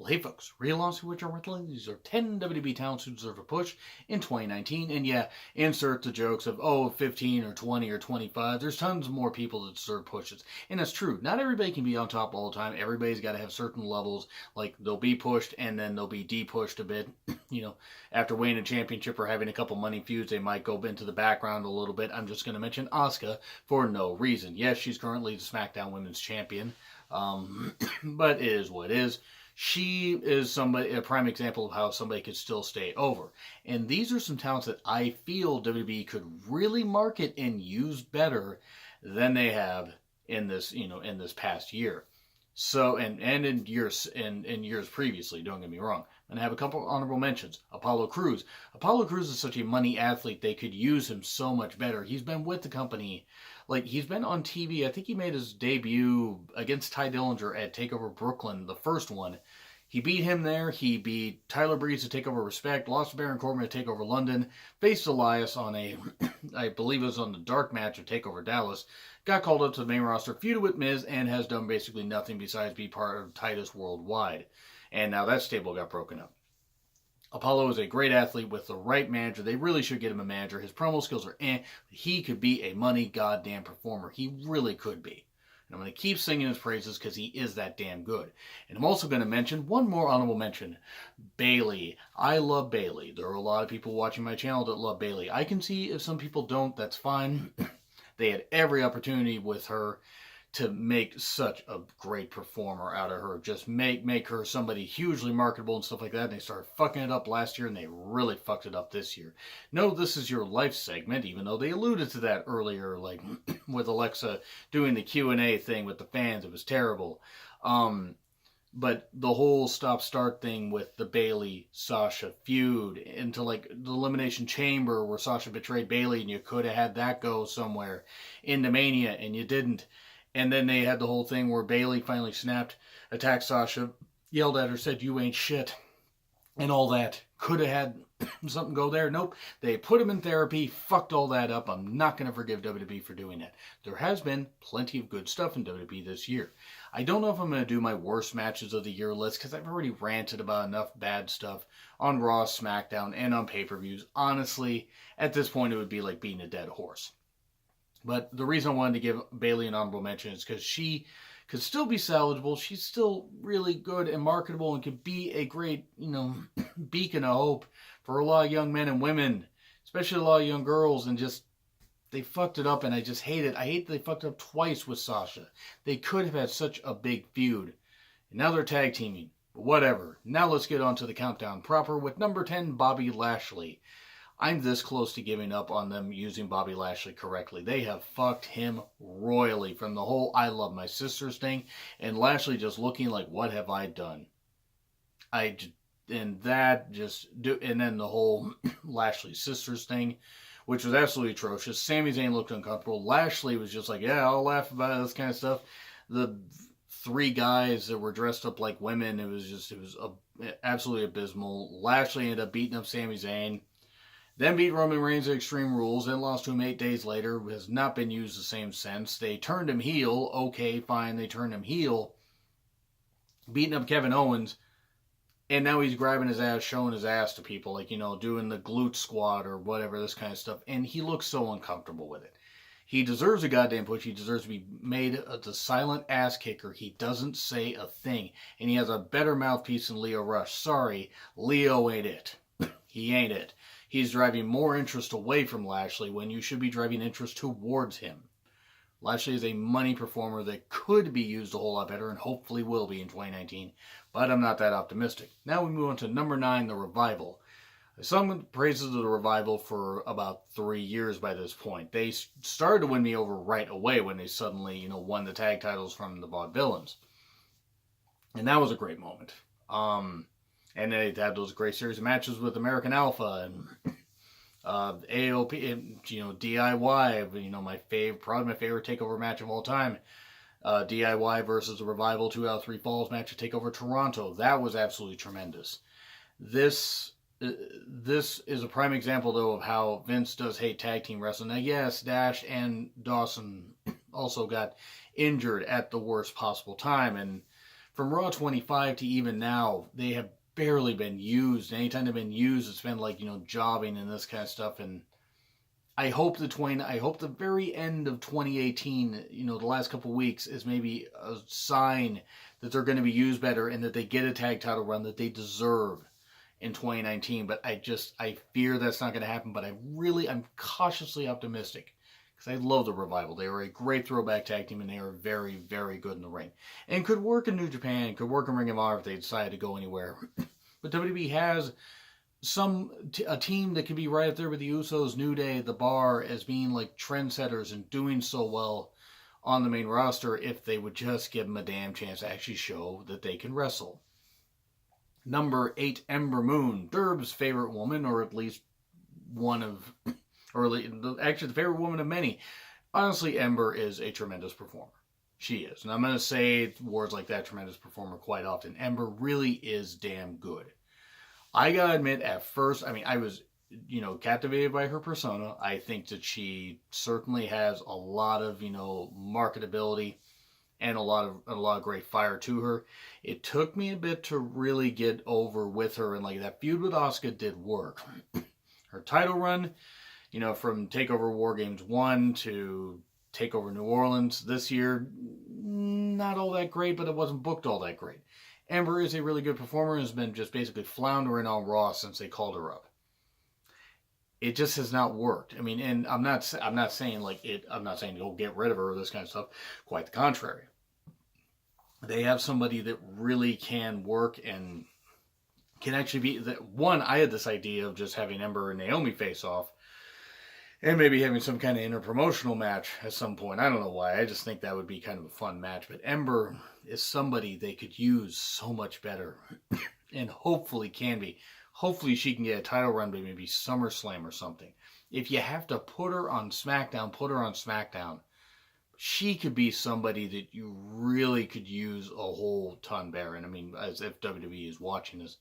Well, hey folks, real honestly, which are worth these are 10 WWE talents who deserve a push in 2019. And yeah, insert the jokes of, oh, 15 or 20 or 25. There's tons more people that deserve pushes. And that's true. Not everybody can be on top all the time. Everybody's got to have certain levels. Like, they'll be pushed and then they'll be de-pushed a bit. After winning a championship or having a couple money feuds, they might go into the background a little bit. I'm just going to mention Asuka for no reason. Yes, she's currently the SmackDown Women's Champion. But it is what it is. She is a prime example of how somebody could still stay over. And these are some talents that I feel WWE could really market and use better than they have in this past year. So and in years previously, don't get me wrong. And I have a couple honorable mentions. Apollo Crews. Apollo Crews is such a money athlete, they could use him so much better. He's been with the company. Like, he's been on TV. I think he made his debut against Ty Dillinger at TakeOver Brooklyn, the first one. He beat him there. He beat Tyler Breeze to TakeOver Respect, lost to Baron Corbin to TakeOver London, faced Elias on I believe it was on the dark match of TakeOver Dallas, got called up to the main roster, feuded with Miz, and has done basically nothing besides be part of Titus Worldwide. And now that stable got broken up. Apollo is a great athlete with the right manager. They really should get him a manager. His promo skills are He could be a money goddamn performer. He really could be. And I'm going to keep singing his praises because he is that damn good. And I'm also going to mention one more honorable mention. Bayley. I love Bayley. There are a lot of people watching my channel that love Bayley. I can see if some people don't, that's fine. They had every opportunity with her to make such a great performer out of her. Just make her somebody hugely marketable and stuff like that. And they started fucking it up last year, and they really fucked it up this year. No, this is your life segment, even though they alluded to that earlier, like with Alexa doing the Q&A thing with the fans. It was terrible. But the whole stop-start thing with the Bayley-Sasha feud into like the Elimination Chamber where Sasha betrayed Bayley, and you could have had that go somewhere into Mania, and you didn't. And then they had the whole thing where Bayley finally snapped, attacked Sasha, yelled at her, said, "You ain't shit," and all that. Could have had something go there. Nope. They put him in therapy, fucked all that up. I'm not going to forgive WWE for doing that. There has been plenty of good stuff in WWE this year. I don't know if I'm going to do my worst matches of the year list because I've already ranted about enough bad stuff on Raw, SmackDown, and on pay-per-views. Honestly, at this point, it would be like beating a dead horse. But the reason I wanted to give Bayley an honorable mention is because she could still be salvageable. She's still really good and marketable and could be a great, beacon of hope for a lot of young men and women, especially a lot of young girls. And just, they fucked it up, and I just hate it. I hate that they fucked it up twice with Sasha. They could have had such a big feud. And now they're tag teaming. But whatever. Now let's get on to the countdown proper with number 10, Bobby Lashley. I'm this close to giving up on them using Bobby Lashley correctly. They have fucked him royally from the whole I love my sisters thing, and Lashley just looking like, what have I done? And then the whole Lashley sisters thing, which was absolutely atrocious. Sami Zayn looked uncomfortable. Lashley was just like, yeah, I'll laugh about this kind of stuff. The three guys that were dressed up like women, it was absolutely abysmal. Lashley ended up beating up Sami Zayn. Then beat Roman Reigns at Extreme Rules, then lost to him 8 days later. Has not been used the same since. They turned him heel. Okay, fine, they turned him heel. Beating up Kevin Owens. And now he's grabbing his ass, showing his ass to people. Like, doing the glute squat or whatever, this kind of stuff. And he looks so uncomfortable with it. He deserves a goddamn push. He deserves to be made the silent ass kicker. He doesn't say a thing. And he has a better mouthpiece than Leo Rush. Sorry, Leo ain't it. He ain't it. He's driving more interest away from Lashley when you should be driving interest towards him. Lashley is a money performer that could be used a whole lot better and hopefully will be in 2019, but I'm not that optimistic. Now we move on to number 9, The Revival. I sung praises of The Revival for about 3 years by this point. They started to win me over right away when they suddenly, won the tag titles from the Vaudevillains. And that was a great moment. And they had those great series of matches with American Alpha and AOP, and, DIY, probably my favorite TakeOver match of all time. DIY versus the Revival 2 out of 3 Falls match at TakeOver Toronto. That was absolutely tremendous. This is a prime example, though, of how Vince does hate tag team wrestling. Now, yes, Dash and Dawson also got injured at the worst possible time, and from Raw 25 to even now, they have barely been used. Anytime they've been used, it's been like, jobbing and this kind of stuff. And I hope the very end of 2018, the last couple weeks is maybe a sign that they're going to be used better and that they get a tag title run that they deserve in 2019. But I fear that's not going to happen. But I'm cautiously optimistic because I love the Revival. They were a great throwback tag team and they are very, very good in the ring and could work in New Japan, could work in Ring of Honor if they decided to go anywhere. But WWE has a team that could be right up there with the Usos, New Day, The Bar as being like trendsetters and doing so well on the main roster if they would just give them a damn chance to actually show that they can wrestle. Number 8, Ember Moon, Derb's favorite woman, or at least one of, or actually the favorite woman of many. Honestly, Ember is a tremendous performer. She is. And I'm going to say words like that, tremendous performer, quite often. Ember really is damn good. I gotta admit, at first, I was, captivated by her persona. I think that she certainly has a lot of, marketability and a lot of great fire to her. It took me a bit to really get over with her, and like that feud with Asuka did work. Her title run, from TakeOver War Games 1 to TakeOver New Orleans this year, not all that great, but it wasn't booked all that great. Ember is a really good performer and has been just basically floundering on Raw since they called her up. It just has not worked. And I'm not saying go get rid of her or this kind of stuff. Quite the contrary. They have somebody that really can work and can actually be that one. I had this idea of just having Ember and Naomi face off, and maybe having some kind of interpromotional match at some point. I don't know why. I just think that would be kind of a fun match. But Ember is somebody they could use so much better. And hopefully can be. Hopefully she can get a title run by maybe SummerSlam or something. If you have to put her on SmackDown, put her on SmackDown. She could be somebody that you really could use a whole ton better. And as if WWE is watching this.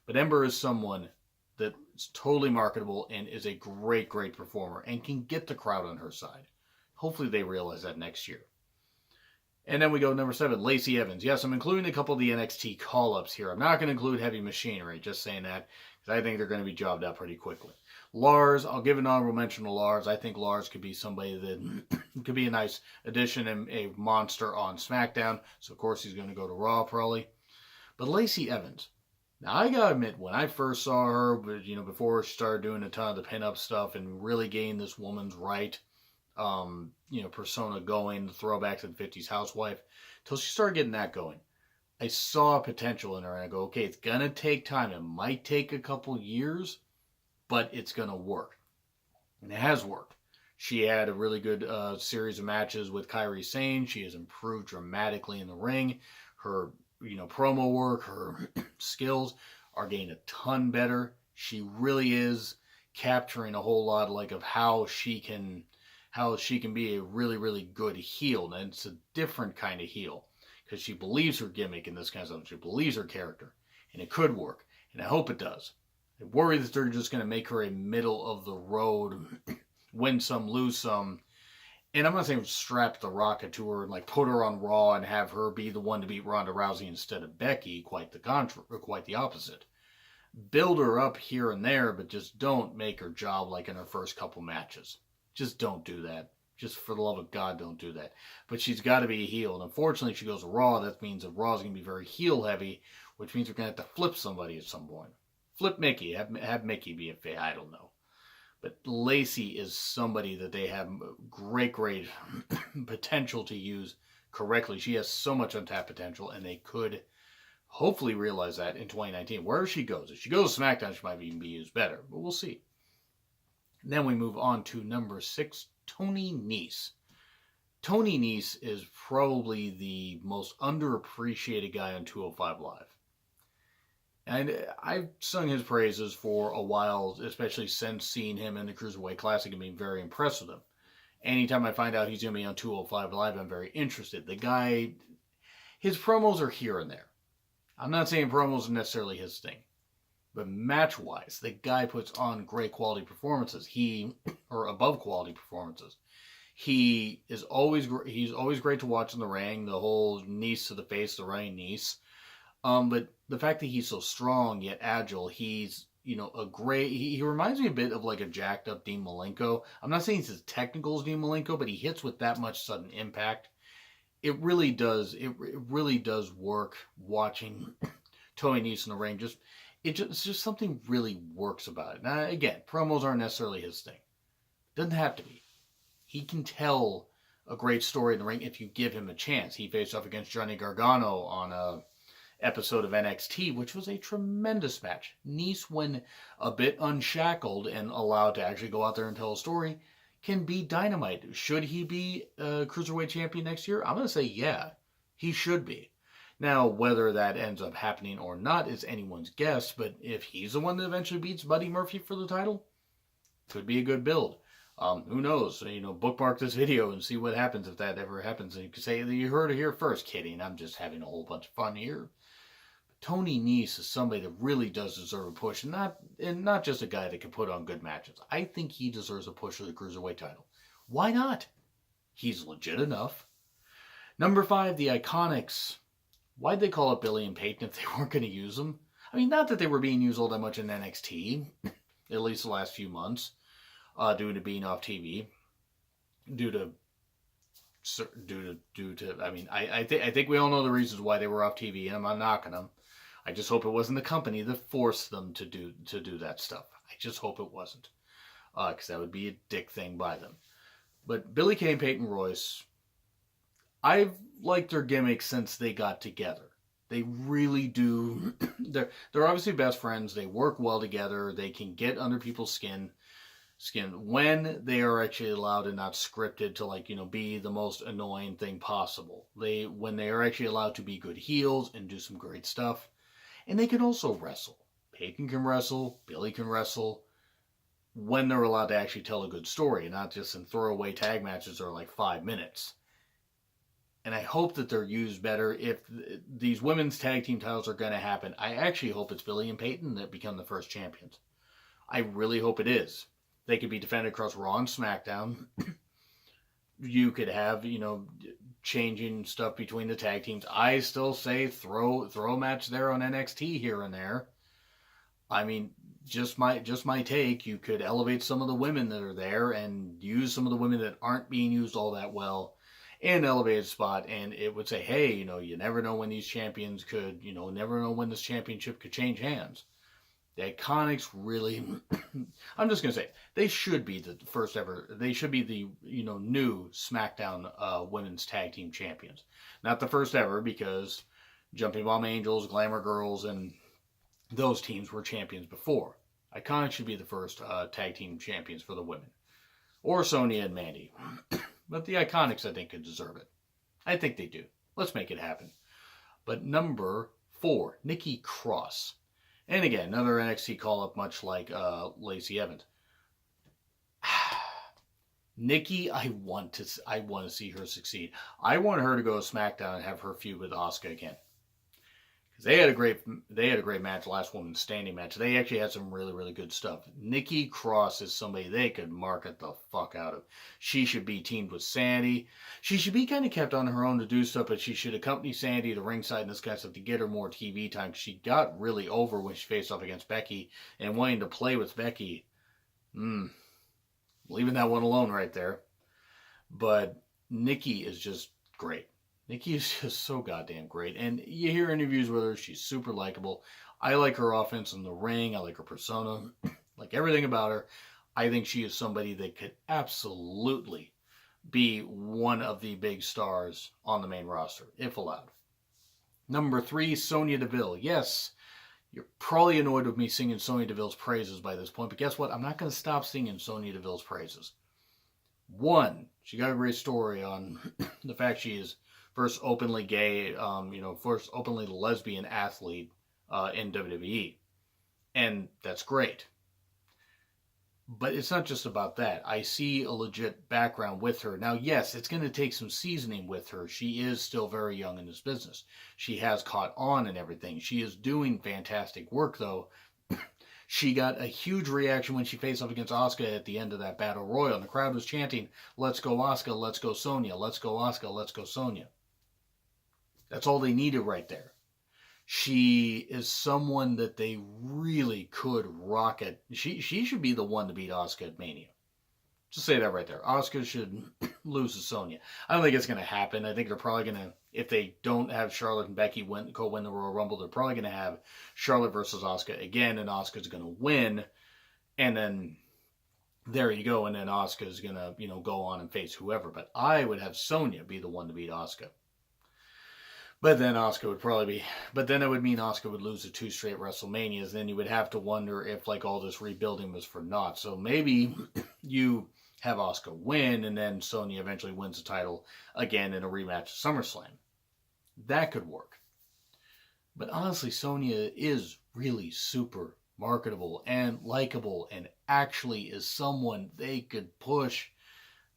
But Ember is someone that is totally marketable and is a great, great performer and can get the crowd on her side. Hopefully they realize that next year. And then we go to number 7, Lacey Evans. Yes, I'm including a couple of the NXT call-ups here. I'm not going to include Heavy Machinery, just saying that, because I think they're going to be jobbed out pretty quickly. Lars, I'll give an honorable mention to Lars. I think Lars could be somebody that could be a nice addition and a monster on SmackDown. So, of course, he's going to go to Raw probably. But Lacey Evans. Now, I gotta admit, when I first saw her, before she started doing a ton of the pin-up stuff and really getting this woman's right, persona going, the throwback to the 50s housewife, till she started getting that going, I saw potential in her, and I go, okay, it's gonna take time. It might take a couple years, but it's gonna work. And it has worked. She had a really good series of matches with Kairi Sane. She has improved dramatically in the ring. Her promo work, her skills are getting a ton better. She really is capturing a whole lot of how she can be a really, really good heel. And it's a different kind of heel because she believes her gimmick and this kind of stuff. She believes her character, and it could work. And I hope it does. I worry that they're just going to make her a middle of the road, win some, lose some. And I'm not saying strap the rocket to her and put her on Raw and have her be the one to beat Ronda Rousey instead of Becky. Quite the opposite. Build her up here and there, but just don't make her job like in her first couple matches. Just don't do that. Just for the love of God, don't do that. But she's got to be a heel. And unfortunately, if she goes to Raw, that means that Raw's going to be very heel heavy, which means we're going to have to flip somebody at some point. Flip Mickey. Have Mickey be a face. I don't know. But Lacey is somebody that they have great, great potential to use correctly. She has so much untapped potential, and they could hopefully realize that in 2019. Wherever she goes. If she goes to SmackDown, she might even be used better. But we'll see. And then we move on to number 6, Tony Nese. Tony Nese is probably the most underappreciated guy on 205 Live. And I've sung his praises for a while, especially since seeing him in the Cruiserweight Classic and being very impressed with him. Anytime I find out he's going to be on 205 Live, I'm very interested. The guy, his promos are here and there. I'm not saying promos are necessarily his thing. But match-wise, the guy puts on great quality performances. Or above quality performances. He's always great to watch in the ring. The whole Nese to the face, the running Nese. But the fact that he's so strong yet agile, he's a great. He reminds me a bit of like a jacked up Dean Malenko. I'm not saying he's as technical as Dean Malenko, but he hits with that much sudden impact. It really does. It really does work watching Tony Nese in the ring. It's just something really works about it. Now again, promos aren't necessarily his thing. Doesn't have to be. He can tell a great story in the ring if you give him a chance. He faced off against Johnny Gargano on a episode of NXT, which was a tremendous match. Nese, when a bit unshackled and allowed to actually go out there and tell a story, can be dynamite. Should he be a Cruiserweight champion next year? I'm going to say yeah, he should be. Now, whether that ends up happening or not is anyone's guess, but if he's the one that eventually beats Buddy Murphy for the title, could be a good build. Who knows? Bookmark this video and see what happens if that ever happens. And you can say, you heard it here first. Kidding. I'm just having a whole bunch of fun here. Tony Nese is somebody that really does deserve a push, and not just a guy that can put on good matches. I think he deserves a push for the Cruiserweight title. Why not? He's legit enough. Number 5, the Iconics. Why'd they call up Billy and Peyton if they weren't going to use them? I mean, not that they were being used all that much in NXT, at least the last few months, due to being off TV, due to. I mean, I think we all know the reasons why they were off TV, and I'm not knocking them. I just hope it wasn't the company that forced them to do that stuff. I just hope it wasn't, because that would be a dick thing by them. But Billy Kay and Peyton Royce, I've liked their gimmick since they got together. They really do. They're obviously best friends. They work well together. They can get under people's skin when they are actually allowed and not scripted to be the most annoying thing possible. When they are actually allowed to be good heels and do some great stuff. And they can also wrestle. Peyton can wrestle, Billy can wrestle, when they're allowed to actually tell a good story, and not just in throwaway tag matches that are like 5 minutes. And I hope that they're used better. If these women's tag team titles are going to happen, I actually hope it's Billy and Peyton that become the first champions. I really hope it is. They could be defended across Raw and SmackDown. You could have, changing stuff between the tag teams. I still say throw a match there on NXT here and there. I mean, just my take. You could elevate some of the women that are there and use some of the women that aren't being used all that well in an elevated spot. And it would say, hey, you never know when these champions could, never know when this championship could change hands. The Iconics really, I'm just going to say, they should be the first ever, they should be the, new SmackDown women's tag team champions. Not the first ever, because Jumping Bomb Angels, Glamour Girls, and those teams were champions before. Iconics should be the first tag team champions for the women. Or Sonya and Mandy. But the Iconics, I think, could deserve it. I think they do. Let's make it happen. But number 4, Nikki Cross. And again, another NXT call-up, much like Lacey Evans. Nikki, I want to see her succeed. I want her to go to SmackDown and have her feud with Asuka again. Because they had a great match, last woman's standing match. They actually had some really, really good stuff. Nikki Cross is somebody they could market the fuck out of. She should be teamed with Sandy. She should be kind of kept on her own to do stuff, but she should accompany Sandy to ringside and this kind of stuff to get her more TV time. She got really over when she faced off against Becky and wanting to play with Becky. Leaving that one alone right there. But Nikki is just great. Nikki is just so goddamn great. And you hear interviews with her. She's super likable. I like her offense in the ring. I like her persona. Like everything about her. I think she is somebody that could absolutely be one of the big stars on the main roster, if allowed. Number 3, Sonya Deville. Yes, you're probably annoyed with me singing Sonya Deville's praises by this point. But guess what? I'm not going to stop singing Sonya Deville's praises. 1, she got a great story on the fact she is first openly gay, first openly lesbian athlete in WWE. And that's great. But it's not just about that. I see a legit background with her. Now, yes, it's going to take some seasoning with her. She is still very young in this business. She has caught on and everything. She is doing fantastic work, though. She got a huge reaction when she faced off against Asuka at the end of that Battle Royal. And the crowd was chanting, "Let's go Asuka, let's go Sonya, let's go Asuka, let's go Sonya." That's all they needed right there. She is someone that they really could rocket. She should be the one to beat Asuka at Mania. Just say that right there. Asuka should lose to Sonya. I don't think it's going to happen. I think they're probably going to, if they don't have Charlotte and Becky win the Royal Rumble, they're probably going to have Charlotte versus Asuka again, and Asuka's going to win. And then there you go. And then Asuka's going to, go on and face whoever. But I would have Sonya be the one to beat Asuka. But then Asuka would probably be, but then it would mean Asuka would lose the 2 straight WrestleManias. Then you would have to wonder if like all this rebuilding was for naught. So maybe you have Asuka win and then Sonya eventually wins the title again in a rematch at SummerSlam. That could work. But honestly, Sonya is really super marketable and likable and actually is someone they could push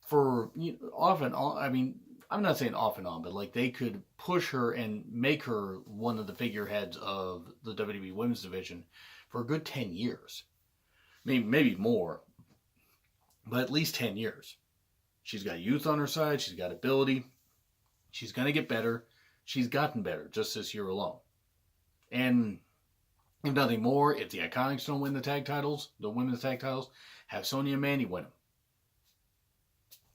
for off and on. I mean, I'm not saying off and on, but like they could push her and make her one of the figureheads of the WWE Women's Division for a good 10 years. Maybe more, but at least 10 years. She's got youth on her side. She's got ability. She's going to get better. She's gotten better just this year alone. And if nothing more, if the Iconics don't win the tag titles, the women's tag titles, have Sonya and Mandy win them.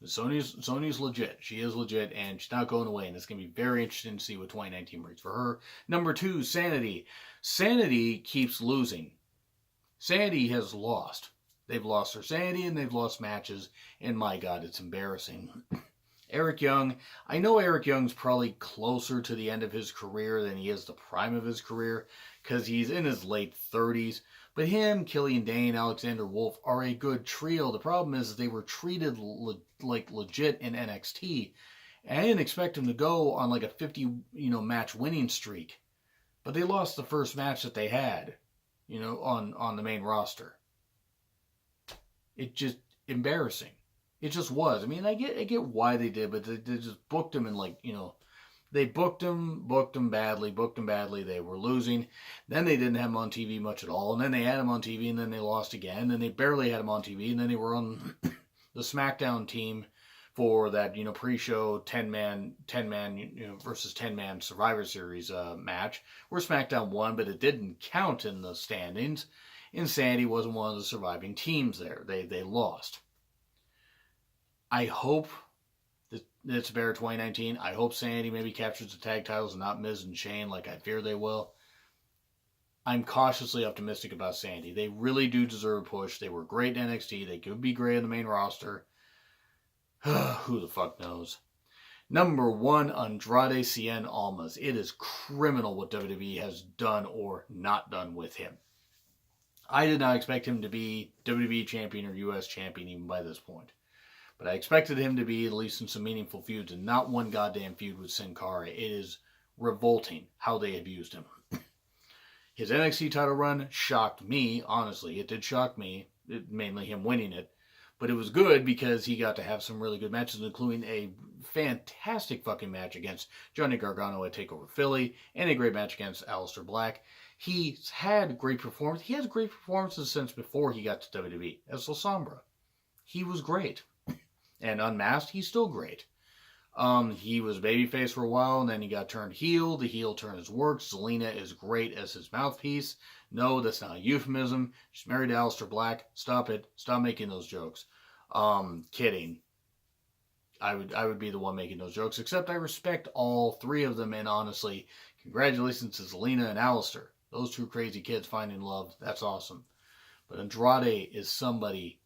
Sonya's legit. She is legit, and she's not going away, and it's going to be very interesting to see what 2019 brings for her. Number 2, Sanity. Sanity keeps losing. Sanity has lost. They've lost their sanity, and they've lost matches, and my God, it's embarrassing. Eric Young. I know Eric Young's probably closer to the end of his career than he is the prime of his career, because he's in his late 30s. But him, Killian Dane, Alexander Wolf are a good trio. The problem is they were treated like legit in NXT. And I didn't expect them to go on like a 50 match winning streak. But they lost the first match that they had, on the main roster. It just embarrassing. It just was. I mean, I get why they did, but they just booked him and they booked him badly. They were losing. Then they didn't have him on TV much at all. And then they had him on TV, and then they lost again. And then they barely had him on TV. And then they were on the SmackDown team for that, pre-show 10-man versus 10-man Survivor Series match, where SmackDown won, but it didn't count in the standings. Insanity wasn't one of the surviving teams there. They lost. I hope it's better 2019. I hope Sanity maybe captures the tag titles and not Miz and Shane like I fear they will. I'm cautiously optimistic about Sanity. They really do deserve a push. They were great in NXT. They could be great on the main roster. Who the fuck knows? Number 1, Andrade Cien Almas. It is criminal what WWE has done or not done with him. I did not expect him to be WWE champion or US champion even by this point. But I expected him to be at least in some meaningful feuds and not one goddamn feud with Sin Cara. It is revolting how they have used him. His NXT title run shocked me, honestly. It did shock me, mainly him winning it. But it was good because he got to have some really good matches, including a fantastic fucking match against Johnny Gargano at TakeOver Philly and a great match against Aleister Black. He's had great performance. He has great performances since before he got to WWE as La Sombra. He was great. And unmasked, he's still great. He was babyface for a while, and then he got turned heel. The heel turn has worked. Zelina is great as his mouthpiece. No, that's not a euphemism. She's married to Aleister Black. Stop it. Stop making those jokes. Kidding. I would be the one making those jokes, except I respect all 3 of them, and honestly, congratulations to Zelina and Aleister. Those 2 crazy kids finding love, that's awesome. But Andrade is somebody.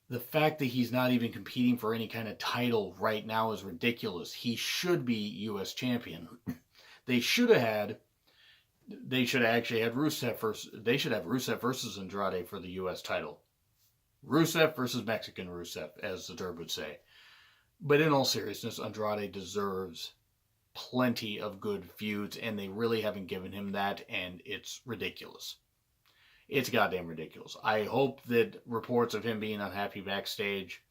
The fact that he's not even competing for any kind of title right now is ridiculous. He should be U.S. champion. They should have actually had Rusev versus. They should have Rusev versus Andrade for the U.S. title. Rusev versus Mexican Rusev, as the Derb would say. But in all seriousness, Andrade deserves plenty of good feuds, and they really haven't given him that, and it's ridiculous. It's goddamn ridiculous. I hope that reports of him being unhappy backstage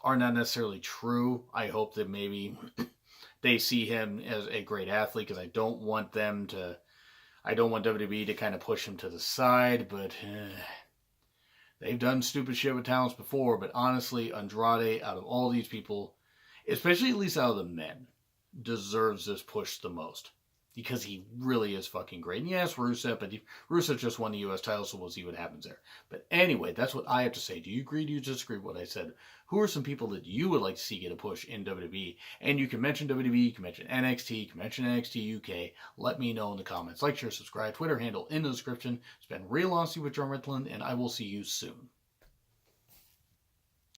are not necessarily true. I hope that maybe they see him as a great athlete, because I don't want WWE to kind of push him to the side, but they've done stupid shit with talents before. But honestly, Andrade, out of all these people, especially at least out of the men, deserves this push the most. because he really is fucking great. And yes, Rusev, but Rusev just won the U.S. title, so we'll see what happens there. But anyway, that's what I have to say. Do you agree? Do you disagree with what I said? Who are some people that you would like to see get a push in WWE? And you can mention WWE, you can mention NXT, you can mention NXT UK. Let me know in the comments. Like, share, subscribe. Twitter handle in the description. It's been Real Honesty with John Ritland, and I will see you soon.